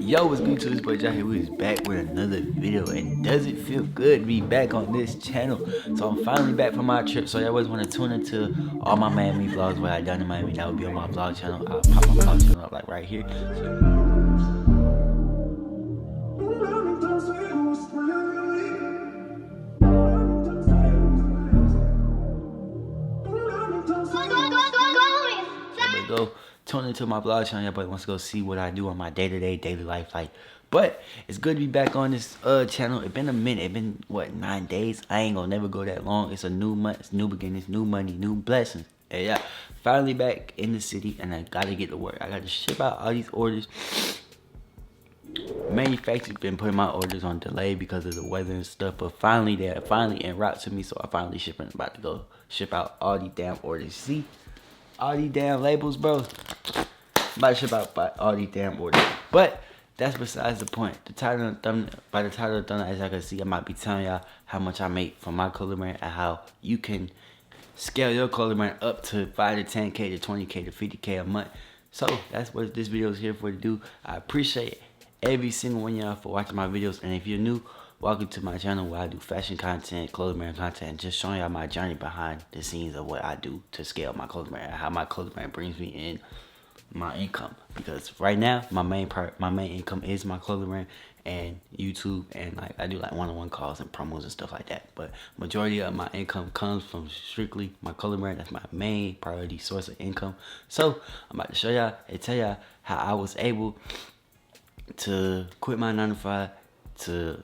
Yo, what's good to this boy Joshhibbertt who is back with another video, and does it feel good to be back on this channel? So I'm finally back from my trip, so y'all always want to tune into all my Miami vlogs, what I done in Miami. That will be on my vlog channel. I'll pop my vlog channel up like right here. Go tune into my vlog channel. Everybody wants to go see what I do on my daily life, like. But it's good to be back on this channel. It's been a minute. It's been what, 9 days. I ain't gonna never go that long. It's a new month, it's new beginnings, new money, new blessings. And yeah, finally back in the city, and I gotta get to work. I gotta ship out all these orders. Manufacturers been putting my orders on delay because of the weather and stuff, but finally they're finally en route to me, so I finally about to go ship out all these damn orders. See all these damn labels, bro. I'm about to ship out all these damn orders, but that's besides the point. The title of the thumbnail, by the title of the thumbnail, as y'all can see, I might be telling y'all how much I make from my clothing brand and how you can scale your clothing brand up to 5 to 10K to 20K to 50K a month. So that's what this video is here for to do. I appreciate every single one of y'all for watching my videos, and if you're new, welcome to my channel where I do fashion content, clothing brand content, and just showing y'all my journey behind the scenes of what I do to scale my clothing brand, how my clothing brand brings me in my income. Because right now my main income is my clothing brand and YouTube, and like I do like one-on-one calls and promos and stuff like that, but majority of my income comes from strictly my clothing brand. That's my main priority source of income. So I'm about to show y'all and tell y'all how I was able to quit my 9 to 5 to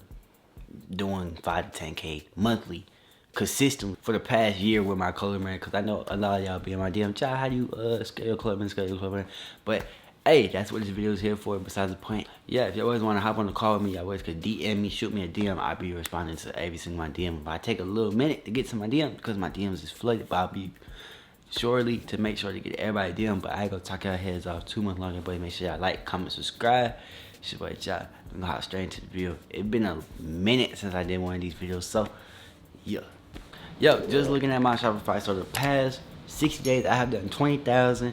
doing 5 to 10K monthly consistent for the past year with my clothing brand. Because I know a lot of y'all be in my DM, child, how do you scale your clothing brand? But hey, that's what this video is here for. Besides the point, yeah, if you always want to hop on the call with me, you always could DM me, shoot me a DM. I'll be responding to every single my DM. If I take a little minute to get to my DM because my DMs is flooded, but I'll be surely to make sure to get everybody DM. But I ain't gonna talk y'all heads off too much longer, but make sure y'all like, comment, subscribe. It's your boy y'all. I'm gonna hop straight into the video. It's been a minute since I did one of these videos, so yeah. Yo, just looking at my Shopify, so the past 60 days I have done $20,000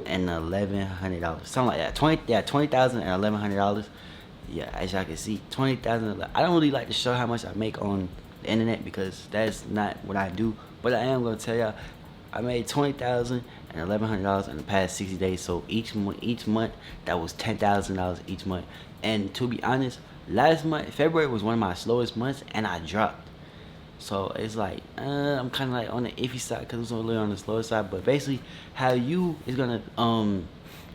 and $1,100, something like that. $20,000 and $1,100. Yeah, as y'all can see, $20,000. I don't really like to show how much I make on the internet because that's not what I do, but I am gonna tell y'all I made $20,000 and $1,100 in the past 60 days. So each month that was $10,000 each month. And to be honest, last month February was one of my slowest months, and I dropped. So it's like I'm kind of like on the iffy side because it's a little on the slower side. But basically, how you is gonna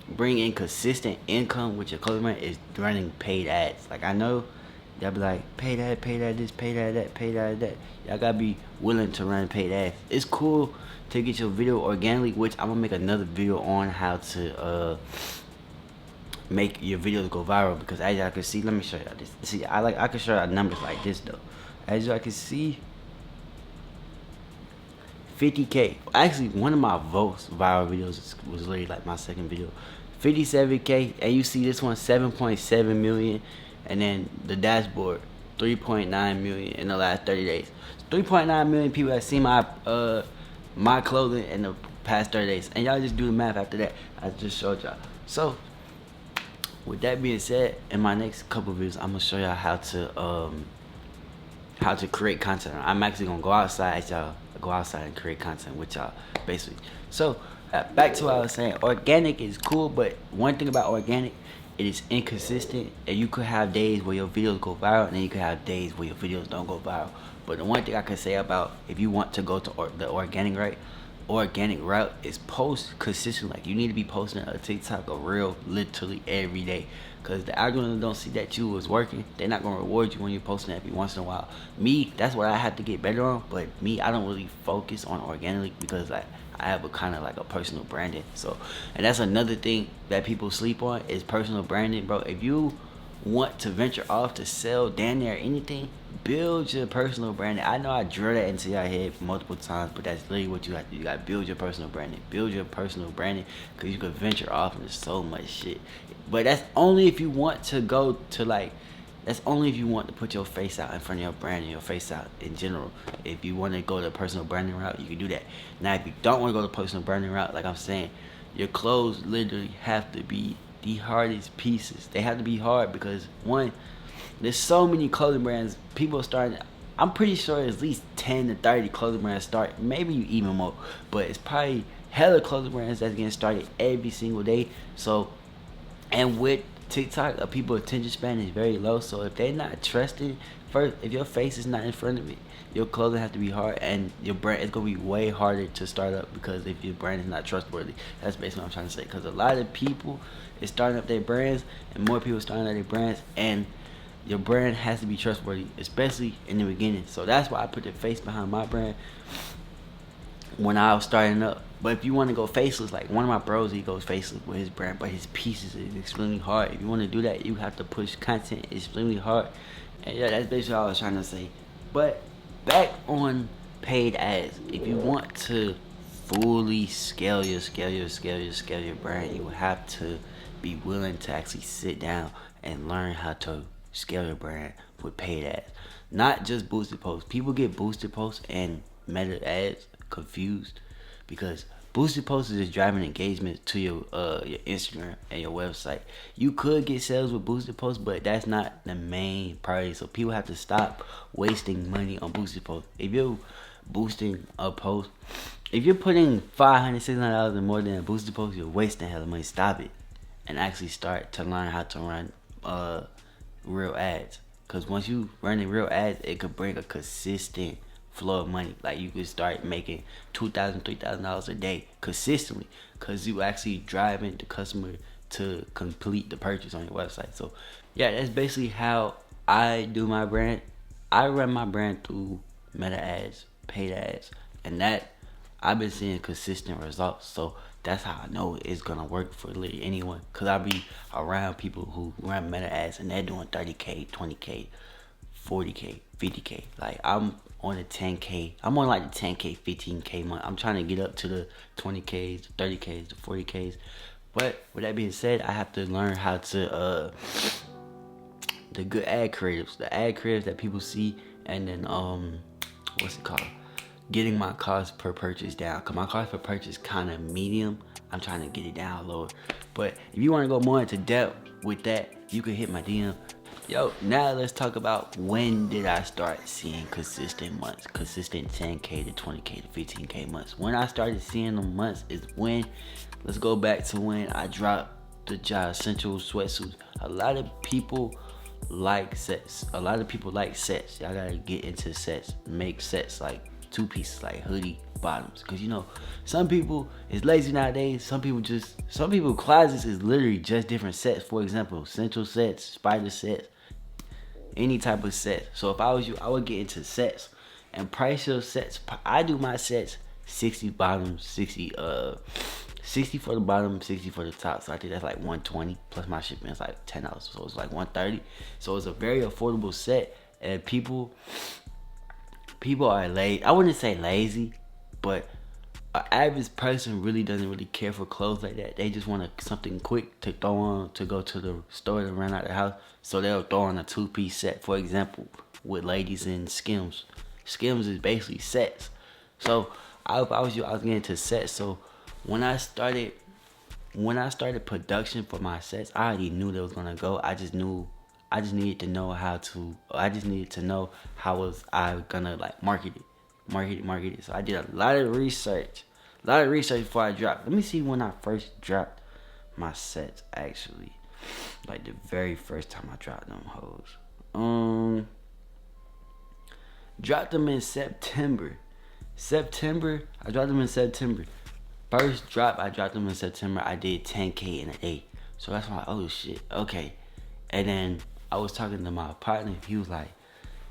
bring in consistent income with your clothing brand is running paid ads. Like I know y'all be like, pay that this, pay that, pay that. Y'all gotta be willing to run paid ads. It's cool to get your video organically, which I'm gonna make another video on how to make your videos go viral. Because as y'all can see, let me show y'all this. See, I can show y'all numbers like this though. As y'all can see, 50K. Actually, one of my most viral videos was literally like my second video. 57K, and you see this one 7.7 million, and then the dashboard 3.9 million in the last 30 days. 3.9 million people have seen my my clothing in the past 30 days, and y'all just do the math after that. I just showed y'all. So with that being said, in my next couple videos, I'm gonna show y'all how to create content. I'm actually gonna go outside and create content with y'all, basically. So back to what I was saying. Organic is cool, but one thing about organic, it is inconsistent, and you could have days where your videos go viral, and then you could have days where your videos don't go viral. But the one thing I can say about if you want to go to the organic route is post consistent. Like you need to be posting a TikTok, a reel, literally every day. Because the algorithm don't see that you was working. They're not going to reward you when you're posting every once in a while. Me, that's what I have to get better on. But me, I don't really focus on organic because like I have a kind of like a personal branding. So, and that's another thing that people sleep on is personal branding, bro. If you want to venture off to sell damn near anything, build your personal branding. I know I drill that into your head multiple times, but that's literally what you have to do. You got to build your personal branding. Build your personal branding because you could venture off into so much shit. But that's only if you want to go to like, that's only if you want to put your face out in front of your brand and your face out in general. If you want to go the personal branding route, you can do that. Now, if you don't want to go the personal branding route, like I'm saying, your clothes literally have to be the hardest pieces. They have to be hard because one, there's so many clothing brands. People are starting. I'm pretty sure at least 10 to 30 clothing brands start, maybe even more. But it's probably hella clothing brands that's getting started every single day. So, and with TikTok, people's attention span is very low. So if they're not trusted, first, if your face is not in front of it, your clothing have to be hard, and your brand is gonna be way harder to start up because if your brand is not trustworthy. That's basically what I'm trying to say. Because a lot of people is starting up their brands, and more people starting up their brands, and your brand has to be trustworthy, especially in the beginning. So that's why I put the face behind my brand when I was starting up. But if you want to go faceless, like one of my bros, he goes faceless with his brand, but his pieces is extremely hard. If you want to do that, you have to push content extremely hard. And yeah, that's basically all I was trying to say. But back on paid ads, if you want to fully scale your brand, you will have to be willing to actually sit down and learn how to scale your brand with paid ads, not just boosted posts. People get boosted posts and meta ads confused because boosted posts is just driving engagement to your Instagram and your website. You could get sales with boosted posts, but that's not the main priority. So people have to stop wasting money on boosted posts. If you're boosting a post, if you're putting $500, $600 and more than a boosted post, you're wasting hell of money. Stop it and actually start to learn how to run real ads. Because once you running real ads, it could bring a consistent flow of money. Like you could start making $2,000, $3,000 a day consistently, because you actually driving the customer to complete the purchase on your website. So yeah, that's basically how I do my brand. I run my brand through meta ads, paid ads, and that I've been seeing consistent results. So that's how I know it's gonna work for literally anyone, because I be around people who run meta ads and they're doing 30K, 20K, 40K, 50K. Like I'm on the 10K. I'm on like the 10K, 15K month. I'm trying to get up to the 20Ks, the 30Ks, the 40Ks. But with that being said, I have to learn how to the good ad creatives, that people see, and then what's it called? Getting my cost per purchase down. Cause my cost per purchase kind of medium. I'm trying to get it down lower. But if you want to go more into depth with that, you can hit my DM. Yo, now let's talk about when did I start seeing consistent months, consistent 10K to 20K to 15K months. When I started seeing the months is when, let's go back to when I dropped the Josh Central sweatsuits. A lot of people like sets. Y'all gotta get into sets, make sets like 2 pieces, like hoodie bottoms. Cause you know, some people is lazy nowadays. Some people closets is literally just different sets. For example, central sets, spider sets, any type of set. So if I was you, I would get into sets and price your sets. I do my sets 60 bottoms, 60 for the bottom, 60 for the top. So I think that's like 120 plus my shipping is like $10. So it's like 130. So it's a very affordable set, and people are lazy. I wouldn't say lazy, but an average person really doesn't really care for clothes like that. They just want something quick to throw on to go to the store to run out the house. So they'll throw on a 2-piece set, for example, with ladies in Skims. Skims is basically sets. So if I was you, I was getting into sets. So when I started production for my sets, I already knew they was gonna go. I just needed to know how was I gonna like market it. So I did a lot of research before I dropped. Let me see when I first dropped my sets, actually. Like the very first time I dropped them hoes. Dropped them in September. I dropped them in September. First drop, I dropped them in September. I did 10K in a day. So that's why, oh shit, okay. And then I was talking to my partner. He was like,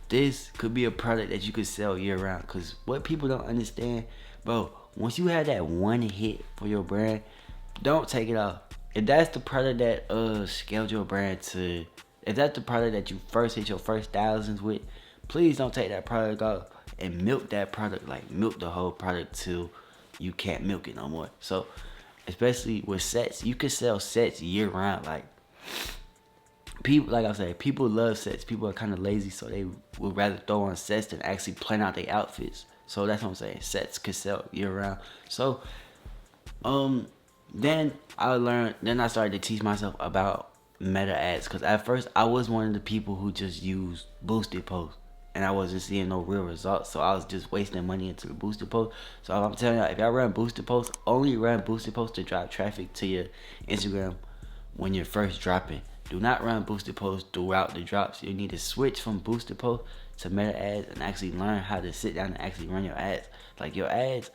this could be a product that you could sell year round. Because what people don't understand, bro, once you have that one hit for your brand, don't take it off. If that's the product that scaled your brand to, if that's the product that you first hit your first thousands with, please don't take that product off and milk that product. Like milk the whole product till you can't milk it no more. So especially with sets, you can sell sets year round. Like people, like I said, people love sets. People are kind of lazy, so they would rather throw on sets than actually plan out their outfits. So that's what I'm saying. Sets could sell year round. So Then I started to teach myself about meta ads, because at first I was one of the people who just used boosted posts, and I wasn't seeing no real results, so I was just wasting money into the boosted post. So I'm telling y'all, if y'all run boosted posts, only run boosted posts to drive traffic to your Instagram when you're first dropping. Do not run boosted posts throughout the drops. You need to switch from boosted posts to meta ads and actually learn how to sit down and actually run your ads. Like your ads,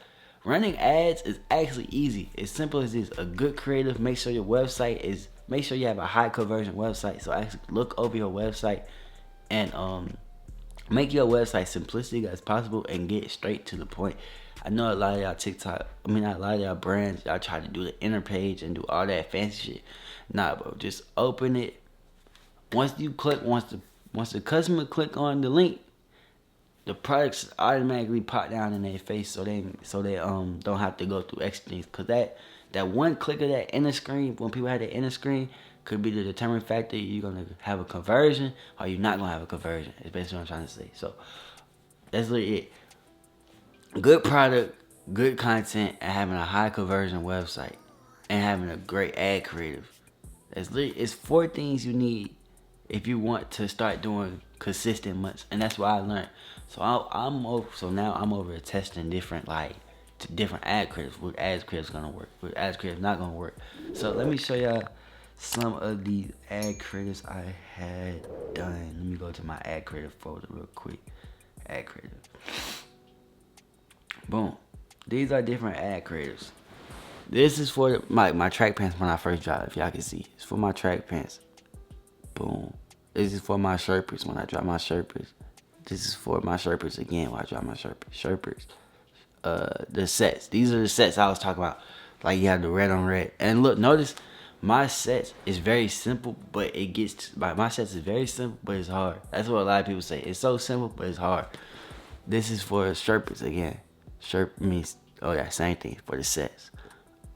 running ads is actually easy. It's simple as this. A good creative, make sure you have a high conversion website. So actually look over your website and make your website simplistic as possible and get straight to the point. I know a lot of y'all a lot of y'all brands, y'all try to do the inner page and do all that fancy shit. Nah, bro, just open it. Once the customer click on the link, the products automatically pop down in their face, so they don't have to go through extra things. Cause that one click of that inner screen, when people have the inner screen, could be the determining factor you're gonna have a conversion or you're not gonna have a conversion. Is basically what I'm trying to say. So that's literally it. Good product, good content, and having a high conversion website, and having a great ad creative. It's 4 things you need if you want to start doing consistent months, and that's what I learned. So now I'm over testing different ad creatives. What ad creatives gonna work? What ad creatives not gonna work? So let me show y'all some of the ad creatives I had done. Let me go to my ad creative folder real quick. Ad creative. Boom. These are different ad creatives. This is for my track pants when I first dropped. If y'all can see, it's for my track pants. Boom. This is for my Sherpers when I drop my Sherpers. This is for my Sherpers again when I drop my Sherpers. The sets. These are the sets I was talking about. Like you have the red on red. And look, notice my sets is very simple, but my sets is very simple, but it's hard. That's what a lot of people say. It's so simple, but it's hard. This is for Sherpers again. Sherp means that same thing for the sets.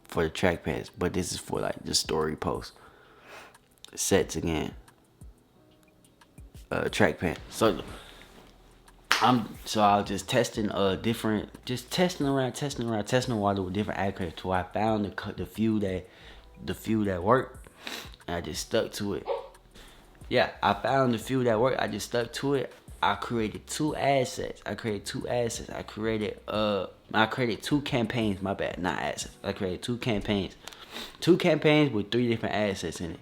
For the track pads, but this is for like the story post sets again. Track pad. So I was just testing testing the water with different ad creatives till I found the few that worked, and I just stuck to it. Yeah, I found the few that worked. I just stuck to it. I created 2 ad sets. I created 2 campaigns. My bad, not ad sets. I created 2 campaigns. 2 campaigns with 3 different ad sets in it.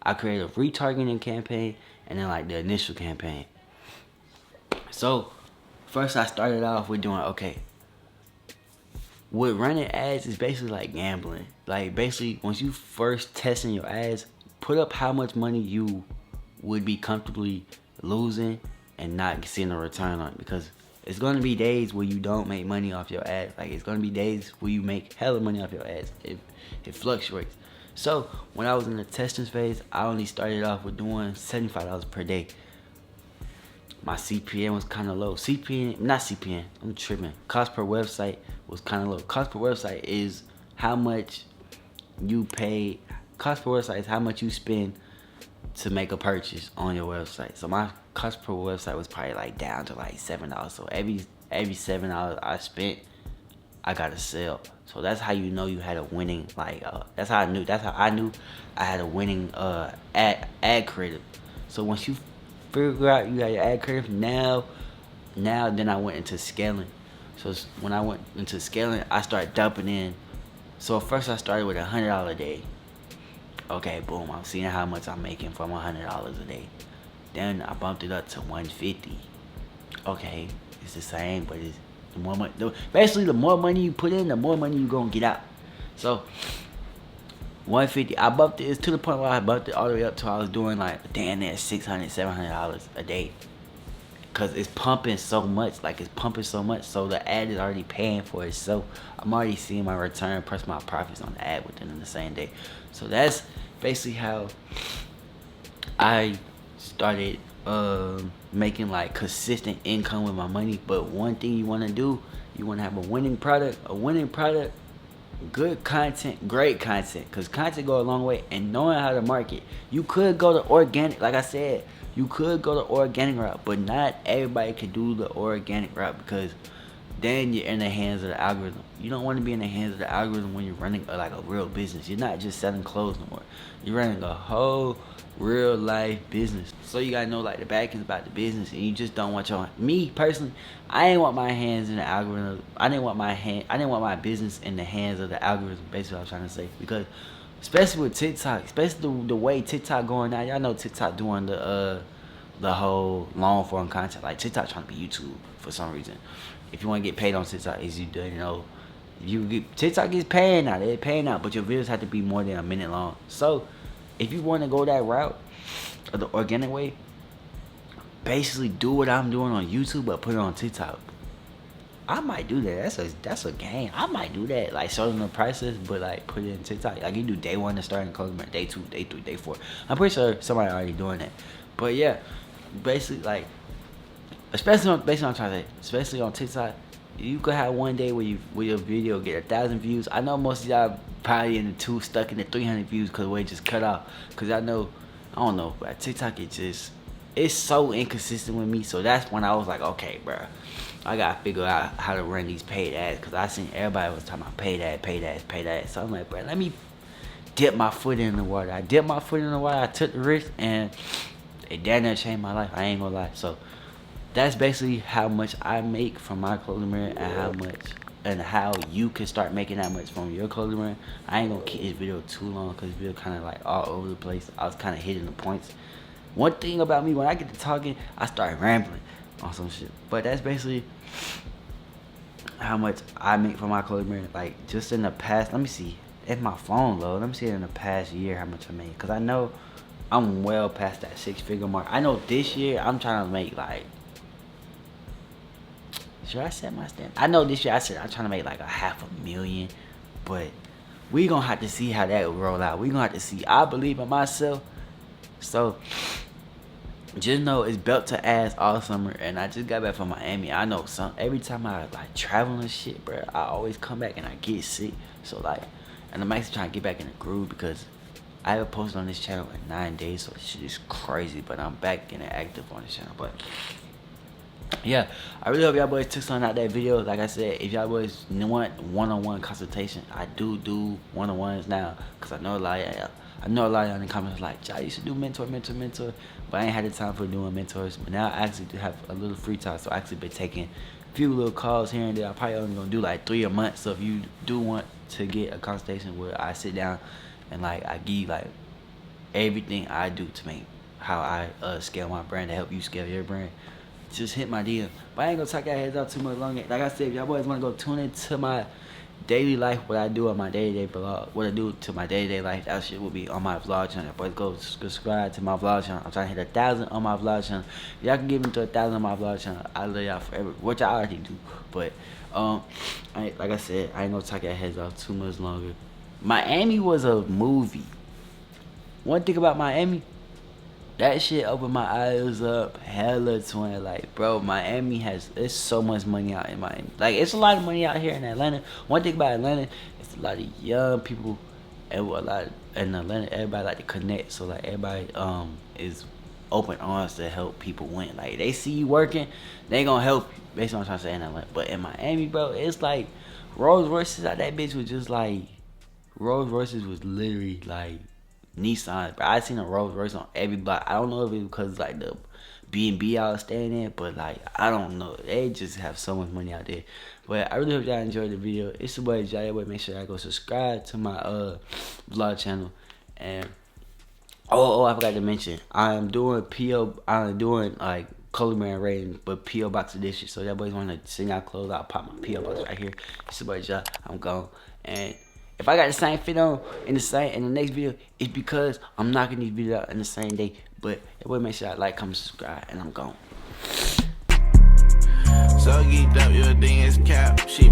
I created a retargeting campaign and then like the initial campaign. So first I started off with doing with running ads is basically like gambling. Like basically once you first testing your ads, put up how much money you would be comfortably losing and not seeing a return on it, because it's going to be days where you don't make money off your ads. Like it's going to be days where you make hella money off your ads. It fluctuates. So when I was in the testing phase, I only started off with doing $75 per day. My CPM was kind of low. I'm tripping. Cost per website was kind of low. Cost per website is how much you pay. Cost per website is how much you spend to make a purchase on your website. So my cost per website was probably like down to like $7. So every $7 I spent, I got a sale. So that's how you know you had a winning that's how I knew I had a winning ad creative. So once you figure out you got your ad creative, now then I went into scaling. So when I went into scaling, I started dumping in. So first I started with $100 a day. Okay, boom, I'm seeing how much I'm making from $100 a day. Then I bumped it up to $150. Okay, it's the same, but it's the more money. Basically, the more money you put in, the more money you gonna get out. So $150, I bumped it. It's to the point where I bumped it all the way up to I was doing like damn near $600, $700 a day. Cause it's pumping so much, so the ad is already paying for itself. I'm already seeing my return plus my profits on the ad within the same day. So that's basically how I started making like consistent income with my money. But one thing you want to do, you want to have a winning product, good content, great content, because content go a long way, and knowing how to market. You could go to organic, like I said, you could go the organic route, but not everybody can do the organic route, because then you're in the hands of the algorithm. You don't want to be in the hands of the algorithm when you're running like a real business. You're not just selling clothes no more. You're running a whole real life business. So you gotta know like the back end about the business, and you just don't want your, me personally, I ain't want my hands in the algorithm. I didn't want my business in the hands of the algorithm. Basically what I was trying to say, because especially with TikTok, especially the way TikTok going now, y'all know TikTok doing the whole long form content. Like TikTok trying to be YouTube for some reason. If you want to get paid on TikTok, as you do, you know, TikTok is paying now. They're paying out, but your videos have to be more than a minute long. So if you want to go that route, or the organic way, basically do what I'm doing on YouTube, but put it on TikTok. I might do that. That's a game. I might do that. Like show them the prices, but like put it in TikTok. Like you do day 1 to start in clothing, day 2, day 3, day 4. I'm pretty sure somebody already doing that. But yeah, basically like, especially on what I'm trying to say, especially on TikTok, you could have one day where your video get 1,000 views. I know most of y'all probably stuck in the 300 views because we just cut off. Cause I don't know, but TikTok it's so inconsistent with me. So that's when I was like, okay, bro, I gotta figure out how to run these paid ads. Cause I seen everybody was talking about paid ads. So I'm like, bro, let me dip my foot in the water. I dipped my foot in the water. I took the risk, and it damn near changed my life. I ain't gonna lie. So that's basically how much I make from my clothing brand, and how you can start making that much from your clothing brand. I ain't gonna keep this video too long because this video kind of like all over the place. I was kind of hitting the points. One thing about me, when I get to talking, I start rambling on some shit. But that's basically how much I make from my clothing brand. Like just in the past, let me see if my phone low. Let me see in the past year how much I made, because I know I'm well past that 6-figure mark. I know this year I'm trying to make like, should I set my stand? I know this year I'm trying to make like $500,000, but we gonna have to see how that will roll out. We gonna have to see. I believe in myself, so just know it's belt to ass all summer. And I just got back from Miami. I know every time I like travel and shit, bro, I always come back and I get sick. So like, and I'm actually trying to get back in the groove because I haven't posted on this channel in 9 days, so shit is crazy. But I'm back getting active on this channel. But yeah, I really hope y'all boys took something out that video. Like I said, if y'all boys want one-on-one consultation, I do one-on-ones now, because I know a lot of y'all in the comments like, "Jai, you should do mentor," but I ain't had the time for doing mentors. But now I actually do have a little free time, so I actually been taking a few little calls here and there. I probably only gonna do like 3 a month. So if you do want to get a consultation where I sit down and like I give you like everything I do to make how I scale my brand to help you scale your brand, just hit my DM. But I ain't gonna talk y'all heads out too much longer. Like I said, if y'all boys wanna go tune into my daily life, what I do on my day-to-day vlog, what I do to my day-to-day life, that shit will be on my vlog channel. But go subscribe to my vlog channel. I'm trying to hit 1,000 on my vlog channel. If y'all can get me to 1,000 on my vlog channel, I love y'all forever, which I already do. But like I said, I ain't gonna talk y'all heads off too much longer. Miami was a movie. One thing about Miami, that shit opened my eyes up hella twin. Like, bro, Miami it's so much money out in Miami. Like, it's a lot of money out here in Atlanta. One thing about Atlanta, it's a lot of young people, and in Atlanta, everybody like to connect. So like, everybody is open arms to help people win. Like, they see you working, they gonna help you. Basically what I'm trying to say in Atlanta. But in Miami, bro, it's like Rolls Royces out that bitch was just like, Rolls Royces was literally like Nissan, but I seen a Rolls Royce on every block. I don't know if it's because like the B&B I was staying in, but like I don't know. They just have so much money out there. But I really hope y'all enjoyed the video. It's your boy Joshhibbertt. Make sure y'all go subscribe to my vlog channel. And I forgot to mention, I'm doing like clothing brand rating, but P.O Box edition. So y'all boys want to send y'all clothes, I'll pop my P.O Box right here. It's your boy Josh. I'm gone. And if I got the same fit on in the next video, it's because I'm knocking these videos out in the same day. But everybody make sure I like, comment, subscribe, and I'm gone. So geeked up, your thing is cap. She